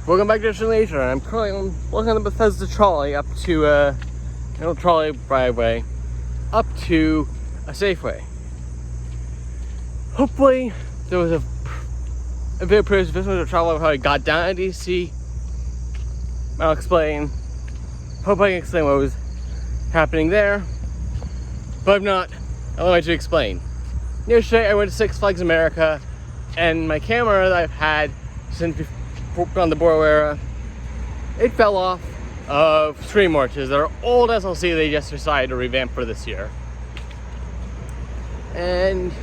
Welcome back to Historyleisure. I'm currently walking on the Bethesda trolley up to an old trolley driveway up to a Safeway. Hopefully, there was a video previous to travel of how I got down to DC. I'll explain. Hope I can explain what was happening there. But if not, I'll allow you to explain. Yesterday, I went to Six Flags America, and my camera that I've had since before on the Boro era, it fell off of screen marches. They're old SLC they just decided to revamp for this year. And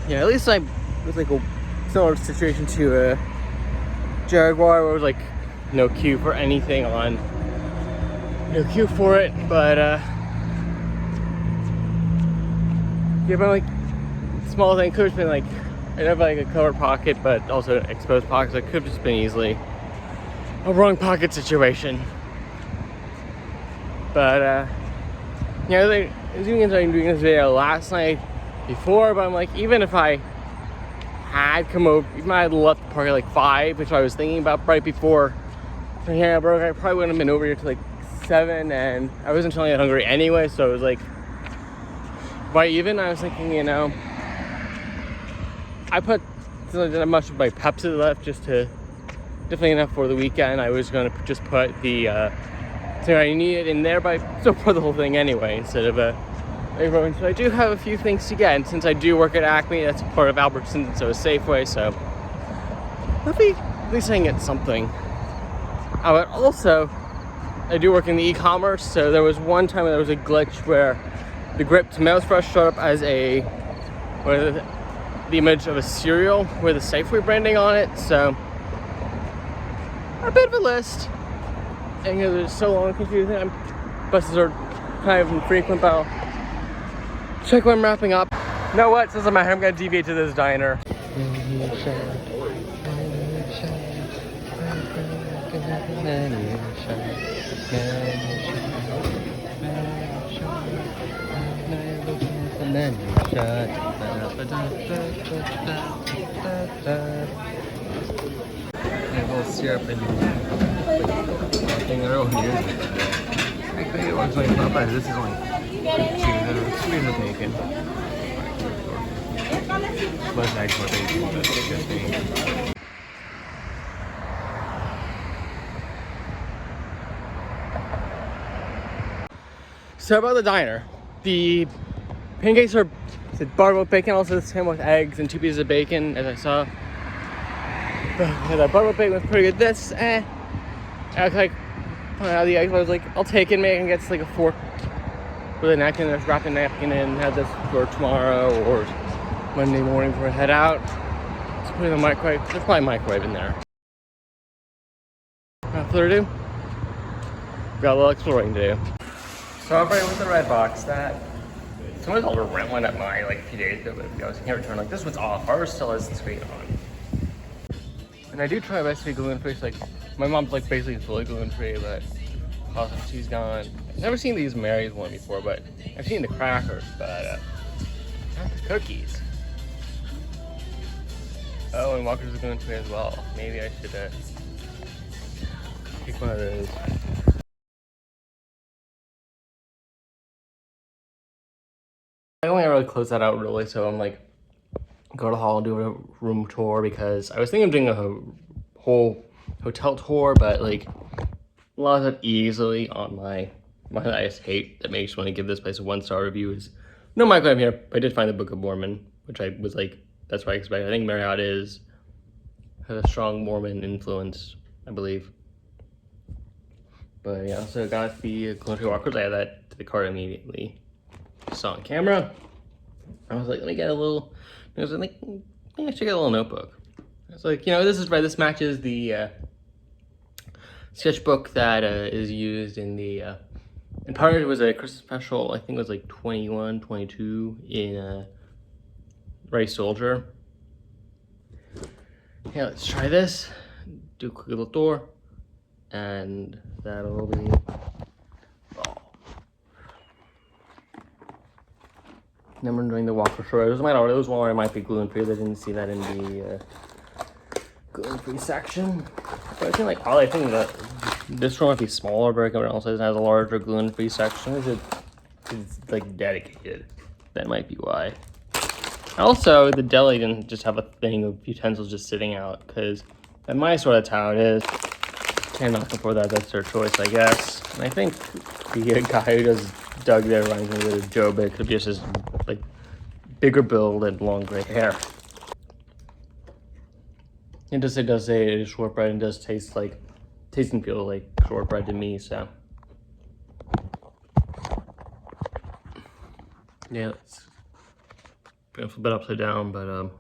yeah, at least it was like a similar situation to a Jaguar where it was like no queue for anything on, no queue for it, but yeah, but like small thing could have been like I'd have like a covered pocket, but also an exposed pocket, so it could have just been easily a wrong pocket situation. But you know, I was doing this video last night before, but I'm like, even if I had come over, even if I had left the park at like 5, which I was thinking about right before my hair broke, I probably wouldn't have been over here till like 7, and I wasn't feeling that hungry anyway, so it was like, by even, I was thinking, you know, I put not much of my Pepsi left, just to definitely enough for the weekend. I was going to just put the thing I needed in there, but I still put the whole thing anyway instead of so I do have a few things to get, and since I do work at Acme, that's part of Alberstons-and, so a Safeway, so maybe at least I can get something. But also, I do work in the e-commerce, so there was one time there was a glitch where the Grape Tomatoes first showed up as the image of a cereal with a Safeway branding on it, so a bit of a list. And you know, there's so long and confusing. Buses are kind of infrequent, but I'll check when I'm wrapping up. You know what? Since I'm at home, I'm gonna deviate to this diner. A little syrup and thing their own here. I think it looks like not bad. This is only sweet and bacon. Less actual bacon, but it's just bacon. So about the diner, the pancakes are buttermilk bacon, also the same with eggs and 2 pieces of bacon, as I saw. Yeah, that buttermilk bacon was pretty good. This, I was like, the eggs, I was like, I'll take it, maybe I can get like a fork with a napkin, just wrap a napkin in, and have this for tomorrow or Monday morning before I head out. Just put it in the microwave. There's probably a microwave in there. Without further ado, got a little exploring to do. So I'm right with the red box that someone called a rent one at mine like a few days ago, but I was can't return. Like, this one's off. Ours still has the screen on. And I do try my best to be gluten-free. So, like, my mom's like basically fully gluten-free, but awesome, she's gone. I've never seen these Marriott one before, but I've seen the crackers, but not the cookies. Oh, and Walker's is gluten-free as well. Maybe I should pick one of those. I only really close that out really, so I'm like, go to the hall and do a room tour, because I was thinking of doing a whole hotel tour, but like a lot of it easily on my I just hate that makes me want to give this place a 1-star review is no microwave here. I did find the Book of Mormon, which I was like, that's what I expected. I think Marriott has a strong Mormon influence, I believe. But yeah, also got the gluten-free Walkers. I had that to the cart immediately. Saw on camera. I was like, let me get a little, I was like, I should get a little notebook. I was like, you know, this matches the sketchbook that is used in the, and part of it was a Christmas special, I think it was like 21, 22 in Rice Soldier. Yeah, let's try this. Do a quick little tour, and that'll be Then we're doing the Walker Shore. Those Walmart might be gluten-free. I didn't see that in gluten-free section. But I think like all I think that this one might be smaller, but everyone else has a larger gluten-free section. It's like dedicated. That might be why. Also, the deli didn't just have a thing of utensils just sitting out, because at my store that's how it is. And not before that, that's their choice, I guess. And I think the guy who does Doug there reminds me of Joe, but it could be just his like bigger build and long gray hair. It does say it is shortbread and does taste and feel like shortbread to me, so. Yeah, it's a bit upside down, but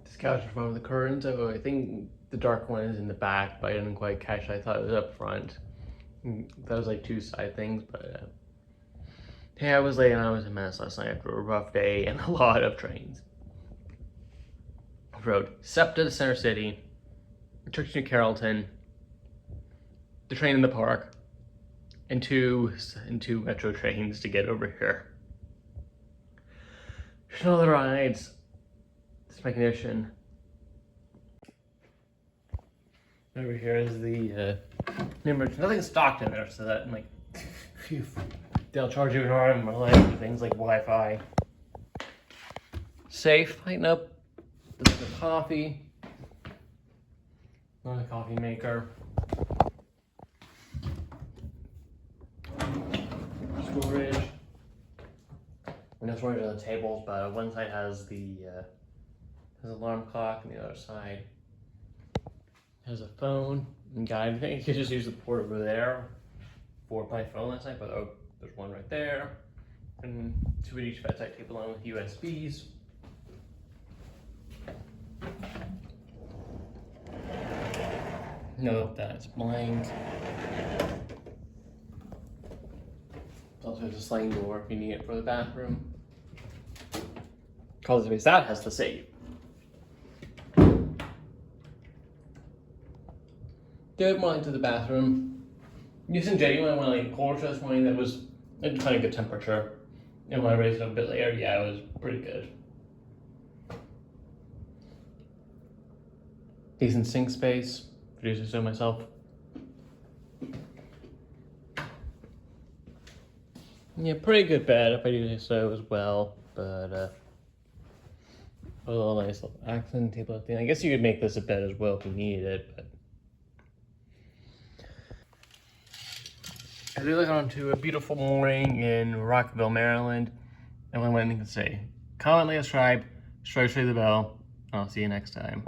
this couch in front of the curtains, so I think the dark one is in the back, but I didn't quite catch it. I thought it was up front. That was like two side things, but yeah, I was late and I was a mess last night after a rough day and a lot of trains. I rode SEPTA to Center City, took to New Carrollton, the train in the park, and two metro trains to get over here. There's no other rides. It's my condition. Over here is the nothing's stocked in there, so that like they'll charge you an arm or leg for things like Wi-Fi. Safe, lighten up. This is the coffee. Another coffee maker. Storage. And no storage on the tables, but one side has the alarm clock, and the other side has a phone. And I think you could just use the port over there for my phone last night, but oh, there's one right there. And two at each bedside table along with USBs. Note that it's blank. Also has a sliding door if you need it for the bathroom. Call the space that has the safe. Good morning to the bathroom. Using genuine when like cold this morning that was in kind of good temperature. And when I raised it up a bit later, yeah, it was pretty good. Decent sink space. Producing so myself. Yeah, pretty good bed if I do say so as well. But a little nice little accent table thing. I guess you could make this a bed as well if you needed it, but as we look on to a beautiful morning in Rockville, Maryland, and one thing to say. Comment, like, subscribe, strike the bell. I'll see you next time.